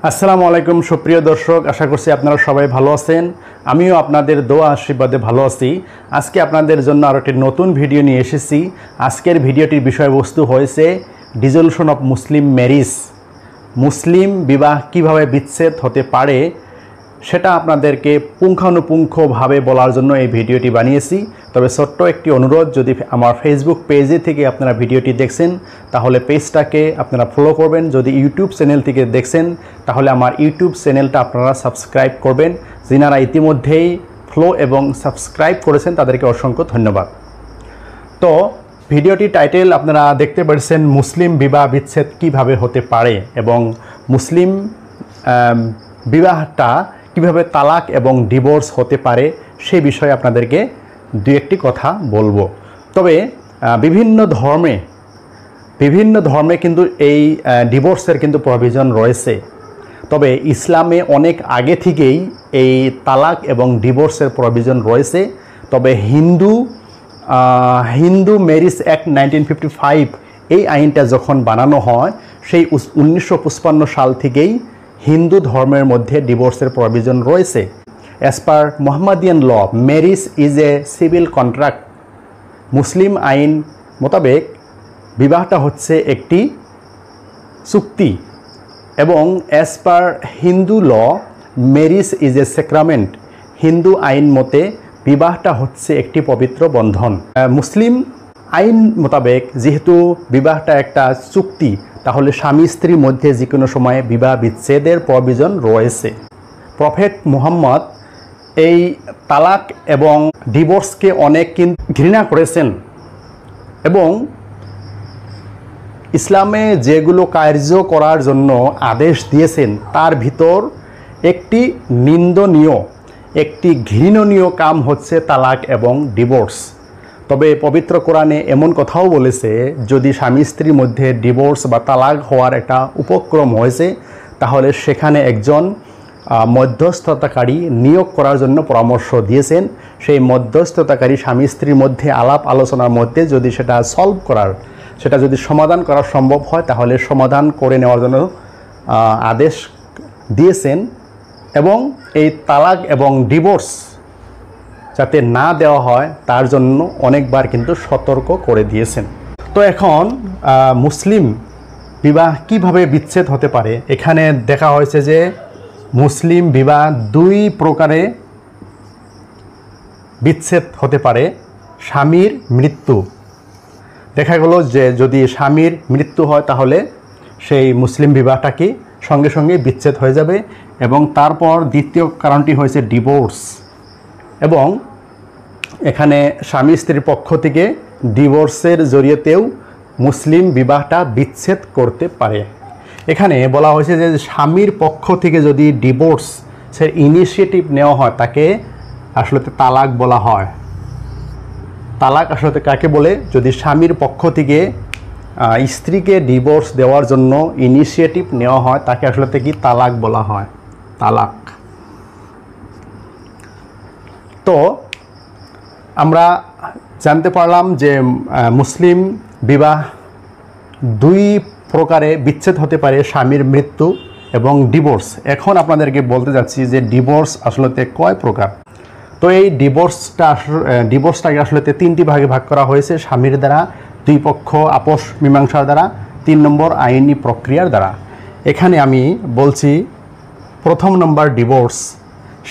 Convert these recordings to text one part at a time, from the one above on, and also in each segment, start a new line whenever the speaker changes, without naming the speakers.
আসসালামু আলাইকুম সুপ্রিয় দর্শক, আশা করছি আপনারা সবাই ভালো আছেন। আমিও আপনাদের দোয়া আশীর্বাদে ভালো আছি। আজকে আপনাদের জন্য আরও একটি নতুন ভিডিও নিয়ে এসেছি। আজকের ভিডিওটির বিষয়বস্তু হয়েছে ডিসলিউশন অফ মুসলিম ম্যারিজ। মুসলিম বিবাহ কিভাবে বিচ্ছেদ হতে পারে সেটা আপনাদেরকে পুঙ্খানুপুঙ্খভাবে বলার জন্য এই ভিডিওটি বানিয়েছি। তবে ছোট্ট একটি অনুরোধ, যদি আমার ফেসবুক পেজে থেকে আপনারা ভিডিওটি দেখছেন তাহলে পেজটাকে আপনারা ফলো করবেন। যদি ইউটিউব চ্যানেল থেকে দেখছেন তাহলে আমার ইউটিউব চ্যানেলটা আপনারা সাবস্ক্রাইব করবেন। যিনারা ইতিমধ্যেই ফলো এবং সাবস্ক্রাইব করেছেন তাদেরকে অসংখ্য ধন্যবাদ। তো ভিডিওটি টাইটেল আপনারা দেখতে পাচ্ছেন, মুসলিম বিবাহ বিচ্ছেদ কিভাবে হতে পারে এবং মুসলিম বিবাহটা কিভাবে তালাক এবং ডিভোর্স হতে পারে সেই বিষয়ে আপনাদেরকে দুই একটি কথা বলবো। তবে বিভিন্ন ধর্মে কিন্তু এই ডিভোর্সের কিন্তু প্রভিশন রয়েছে। তবে ইসলামে অনেক আগে থেকেই এই তালাক এবং ডিভোর্সের প্রভিশন রয়েছে। তবে হিন্দু ম্যারিজ অ্যাক্ট 1955 এই আইনটা যখন বানানো হয় সেই 1955 সাল থেকেই হিন্দু ধর্মের মধ্যে ডিভোর্সের প্রভিশন রয়েছে। As per Mohammedan law, marriage is a civil contract. Muslim আইন মোতাবেক বিবাহটা হচ্ছে একটি চুক্তি এবং as per Hindu law, marriage is a sacrament. Hindu আইন মতে বিবাহটা হচ্ছে একটি পবিত্র বন্ধন। মুসলিম আইন মোতাবেক যেহেতু বিবাহটা একটা চুক্তি, তাহলে স্বামী স্ত্রীর মধ্যে যে কোনো সময়ে বিবাহ বিচ্ছেদের প্রভিশন রয়েছে। প্রফেট মুহাম্মদ এই তালাক এবং ডিভোর্সকে অনেক ঘৃণা করেছেন এবং ইসলামে যেগুলো কার্য করার জন্য আদেশ দিয়েছেন তার ভিতর একটি নিন্দনীয়, একটি ঘৃণনীয় কাম হচ্ছে তালাক এবং ডিভোর্স। তবে পবিত্র কোরআনে এমন কথাও বলেছে, যদি স্বামী স্ত্রীর মধ্যে ডিভোর্স বা তালাক হওয়ার একটা উপক্রম হয়েছে তাহলে সেখানে একজন মধ্যস্থতাকারী নিয়োগ করার জন্য পরামর্শ দিয়েছেন। সেই মধ্যস্থতাকারী স্বামী স্ত্রীর মধ্যে আলাপ আলোচনার মধ্যে যদি সেটা যদি সমাধান করা সম্ভব হয় তাহলে সমাধান করে নেওয়ার জন্য আদেশ দিয়েছেন এবং এই তালাক এবং ডিভোর্স যাতে না দেওয়া হয় তার জন্য অনেকবার কিন্তু সতর্ক করে দিয়েছেন। তো এখন মুসলিম বিবাহ কিভাবে বিচ্ছেদ হতে পারে, এখানে দেখা হয়েছে যে মুসলিম বিবাহ দুই প্রকারে বিচ্ছেদ হতে পারে। স্বামীর মৃত্যু, দেখা গেল যে যদি স্বামীর মৃত্যু হয় তাহলে সেই মুসলিম বিবাহটা কি সঙ্গে সঙ্গে বিচ্ছেদ হয়ে যাবে। এবং তারপর দ্বিতীয় কারণটি হয়েছে ডিভোর্স, এবং এখানে স্বামী স্ত্রীর পক্ষ থেকে ডিভোর্সের জড়িয়েতেও মুসলিম বিবাহটা বিচ্ছেদ করতে পারে। এখানে বলা হয়েছে যে স্বামীর পক্ষ থেকে যদি ডিভোর্সের ইনিশিয়েটিভ নেওয়া হয় তাকে আসলে তালাক বলা হয়। তালাক আসলে কাকে বলে? যদি স্বামীর পক্ষ থেকে স্ত্রীকে ডিভোর্স দেওয়ার জন্য ইনিশিয়েটিভ নেওয়া হয় তাকে আসলে কি তালাক বলা হয়, তালাক। তো আমরা জানতে পারলাম যে মুসলিম বিবাহ দুই প্রকারে বিচ্ছেদ হতে পারে, স্বামীর মৃত্যু এবং ডিভোর্স। এখন আপনাদেরকে বলতে যাচ্ছি যে ডিভোর্স আসলে কয় প্রকার। তো এই ডিভোর্সটাকে আসলে তিনটি ভাগে ভাগ করা হয়েছে: স্বামীর দ্বারা, দুই পক্ষ আপস মীমাংসার দ্বারা, 3 নম্বর আইনি প্রক্রিয়ার দ্বারা। এখানে আমি বলছি প্রথম নম্বর ডিভোর্স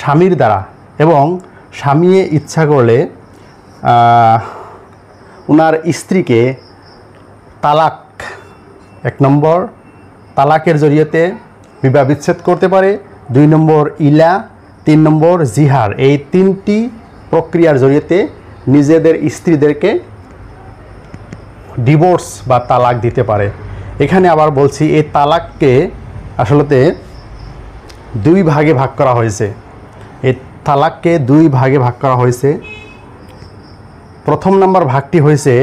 স্বামীর দ্বারা। এবং স্বামী ইচ্ছা করলে ওনার স্ত্রীকে তালাক, 1 নম্বর তালাকের জড়িয়েতে বিবাহ বিচ্ছেদ করতে পারে, 2 নম্বর ইলা, 3 নম্বর জিহার। এই 3টি প্রক্রিয়ার জড়িয়েতে নিজেদের স্ত্রীদেরকে ডিভোর্স বা তালাক দিতে পারে। এখানে আবার বলছি এই তালাককে আসলে দুই ভাগে ভাগ করা হয়েছে। এই তালাককে দুই ভাগে ভাগ করা হয়েছে। প্রথম নম্বর ভাগটি হয়েছে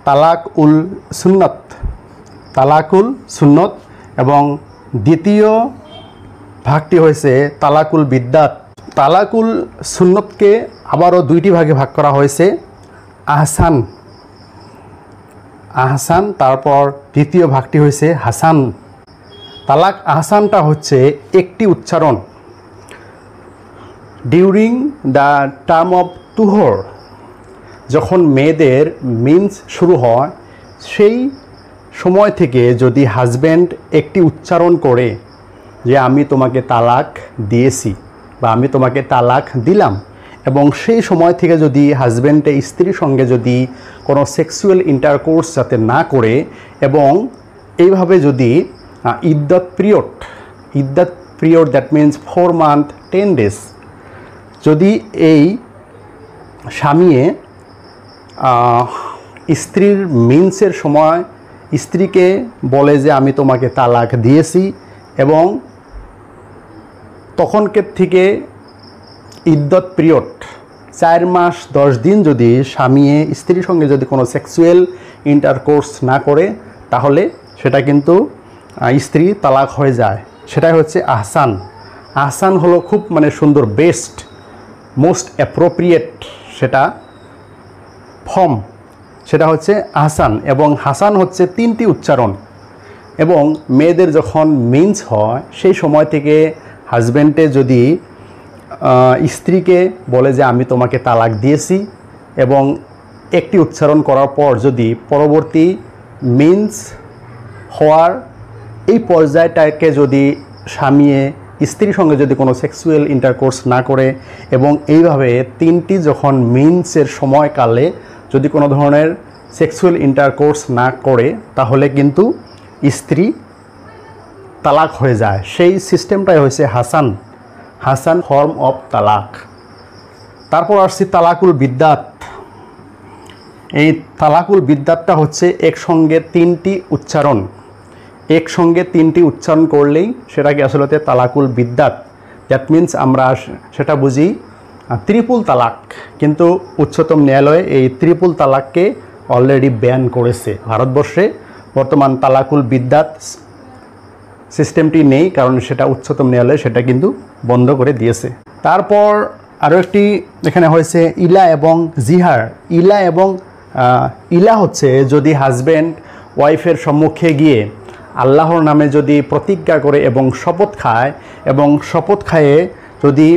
তালাকুল সুন্নত এবং দ্বিতীয় ভাগটি হয়েছে তালাকুল বিদ্যাত। তালাকুল সুন্নতকে আবারও দুইটি ভাগে ভাগ করা হয়েছে, আহসান, তারপর দ্বিতীয় ভাগটি হয়েছে হাসান। তালাক আহসানটা হচ্ছে একটি উচ্চারণ ডিউরিং দ্য টার্ম অফ তুহর, যখন মেয়েদের মিন্স শুরু হয় সেই সময় থেকে যদি হাজব্যান্ড একটি উচ্চারণ করে যে আমি তোমাকে তালাক দিয়েছি বা আমি তোমাকে তালাক দিলাম, এবং সেই সময় থেকে যদি হাজব্যান্ডে স্ত্রীর সঙ্গে যদি কোনো সেক্সুয়াল ইন্টারকোর্স যাতে না করে, এবং এইভাবে যদি ইদ্দত period that means 4 months 10 days, যদি এই স্বামীয়ে স্ত্রীর মিন্সের সময় স্ত্রীকে বলে যে আমি তোমাকে তালাক দিয়েছি, এবং তখনকের থেকে ইদ্দত পিরিয়ড 4 মাস 10 দিন যদি স্বামী স্ত্রীর সঙ্গে যদি কোনো সেক্সুয়াল ইন্টারকোর্স না করে, তাহলে সেটা কিন্তু স্ত্রী তালাক হয়ে যায়। সেটাই হচ্ছে আহসান। আহসান হলো খুব সুন্দর, বেস্ট, মোস্ট অ্যাপ্রোপ্রিয়েট সেটা ফর্ম, সেটা হচ্ছে আহসান। এবং হাসান হচ্ছে 3টি উচ্চারণ, এবং মেয়েদের যখন মিন্স হয় সেই সময় থেকে হাজব্যান্ডে যদি স্ত্রীকে বলে যে আমি তোমাকে তালাক দিয়েছি, এবং একটি উচ্চারণ করার পর যদি পরবর্তী মিন্স হওয়ার এই পর্যায়টাকে যদি স্বামী স্ত্রীর সঙ্গে যদি কোনো সেক্সুয়াল ইন্টারকোর্স না করে, এবং এইভাবে 3টি যখন মিন্সের সময়কালে যদি কোনো ধরনের সেক্সুয়াল ইন্টারকোর্স না করে, তাহলে কিন্তু স্ত্রী তালাক হয়ে যায়। সেই সিস্টেমটাই হয়েছে হাসান ফর্ম অফ তালাক। তারপর আসছি তালাকুল বিদ্যাত। এই তালাকুল বিদ্যাতটা হচ্ছে একসঙ্গে 3টি উচ্চারণ, একসঙ্গে 3টি উচ্চারণ করলেই সেটাকে আসলে তালাকুল বিদ্যাত। দ্যাট মিন্স আমরা সেটা বুঝি ত্রিপুল তালাক, কিন্তু উচ্চতম ন্যায়ালয়ে এই ত্রিপুল তালাককে অলরেডি ব্যান করেছে। ভারতবর্ষে বর্তমান তালাকুল বিদ্যাত সিস্টেমটি নেই, কারণ সেটা উচ্চতম ন্যায়ালয় সেটা কিন্তু বন্ধ করে দিয়েছে। তারপর আরও একটি এখানে হয়েছে ইলা এবং জিহার। ইলা হচ্ছে যদি হাজব্যান্ড ওয়াইফের সম্মুখে গিয়ে আল্লাহর নামে যদি প্রতিজ্ঞা করে এবং শপথ খায়, এবং শপথ খায়ে যদি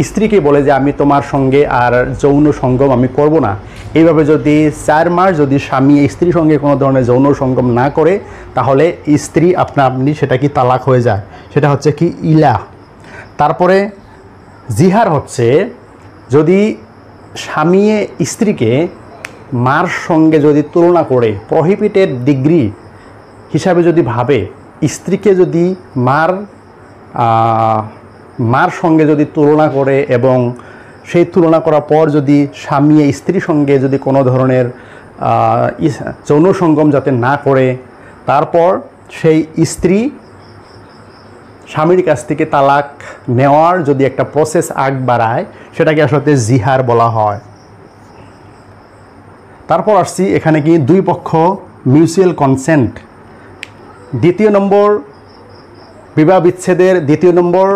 স্ত্রীকে বলে যে আমি তোমার সঙ্গে আর যৌন সঙ্গম আমি করব না, এইভাবে যদি 4 মাস যদি স্বামী স্ত্রীর সঙ্গে কোনো ধরনের যৌন সঙ্গম না করে, তাহলে স্ত্রী আপনি সেটা কি তালাক হয়ে যায়, সেটা হচ্ছে কি ইলা। তারপরে জিহার হচ্ছে যদি স্বামী স্ত্রীকে মার সঙ্গে যদি তুলনা করে, প্রহিবিটেড ডিগ্রি হিসাবে যদি ভাবে, স্ত্রীকে যদি মার সঙ্গে যদি তুলনা করে, এবং সেই তুলনা করার পর যদি স্বামী স্ত্রীর সঙ্গে যদি কোনো ধরনের যৌন সঙ্গম যাতে না করে, তারপর সেই স্ত্রী স্বামীর কাছ থেকে তালাক নেওয়ার যদি একটা প্রসেস আগ বাড়ায়, সেটাকে আসলে জিহার বলা হয়। তারপর আসছি এখানে কি 2 পক্ষ মিউচুয়াল কনসেন্ট। দ্বিতীয় নম্বর বিবাহ বিচ্ছেদের 2 নম্বর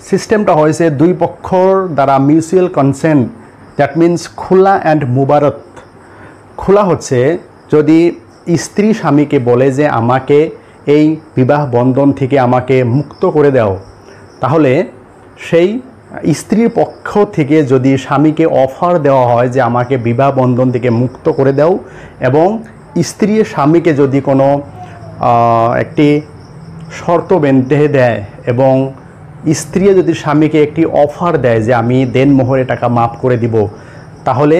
সিস্টেমটা হয়েছে 2 পক্ষর দ্বারা মিউচুয়াল কনসেন্ট, দ্যাট মিন্স খুলা অ্যান্ড মুবারত। খোলা হচ্ছে যদি স্ত্রী স্বামীকে বলে যে আমাকে এই বিবাহ বন্ধন থেকে আমাকে মুক্ত করে দাও, তাহলে সেই স্ত্রীর পক্ষ থেকে যদি স্বামীকে অফার দেওয়া হয় যে আমাকে বিবাহ বন্ধন থেকে মুক্ত করে দাও, এবং স্ত্রী স্বামীকে যদি কোনো একটি শর্ত বেঁধে দেয়, এবং স্ত্রী যদি স্বামীকে একটি অফার দেয় যে আমি দেনমোহরে টাকা মাফ করে দিব, তাহলে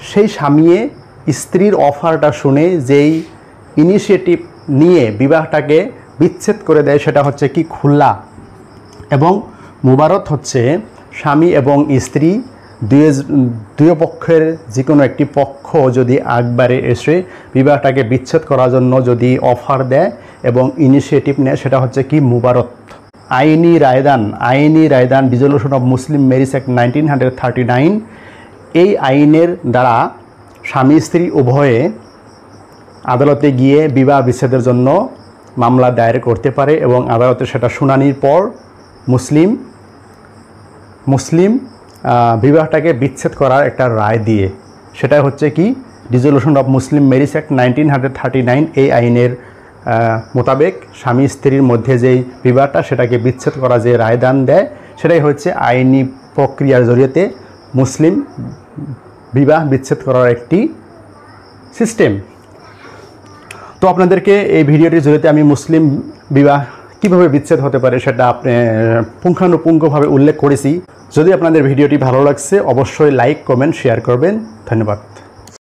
সেই স্বামী স্ত্রীর অফারটা শুনে যেই ইনিশিয়েটিভ নিয়ে বিবাহটাকে বিচ্ছেদ করে দেয়, সেটা হচ্ছে কি খুল্লা। এবং মুবারত হচ্ছে স্বামী এবং স্ত্রী দুই পক্ষের যে কোনো একটি পক্ষ যদি আগবারে এসে বিবাহটাকে বিচ্ছেদ করার জন্য যদি অফার দেয় এবং ইনিশিয়েটিভ নেয়, সেটা হচ্ছে কি মুবারত। আইনি রায়দান dissolution of Muslim marriage act 1939, এই আইনের দ্বারা স্বামী স্ত্রী উভয়ে আদালতে গিয়ে বিবাহ বিচ্ছেদের জন্য মামলা দায়ের করতে পারে, এবং আদালতে সেটা শুনানির পর মুসলিম বিবাহটাকে বিচ্ছেদ করার একটা রায় দিয়ে, সেটা হচ্ছে কি dissolution of Muslim marriage act 1939, এই আইনের মোতাবেক স্বামী স্ত্রীর মধ্যে যেই বিবাহটা সেটাকে বিচ্ছেদ করা যে রায়দান দেয় সেটাই হচ্ছে আইনি প্রক্রিয়ার জরিয়তে মুসলিম বিবাহ বিচ্ছেদ করার একটি সিস্টেম। তো আপনাদেরকে এই ভিডিওটির জরিয়তে আমি মুসলিম বিবাহ কীভাবে বিচ্ছেদ হতে পারে সেটা আপনি পুঙ্খানুপুঙ্খভাবে উল্লেখ করেছি। যদি আপনাদের ভিডিওটি ভালো লাগছে অবশ্যই লাইক, কমেন্ট, শেয়ার করবেন। ধন্যবাদ।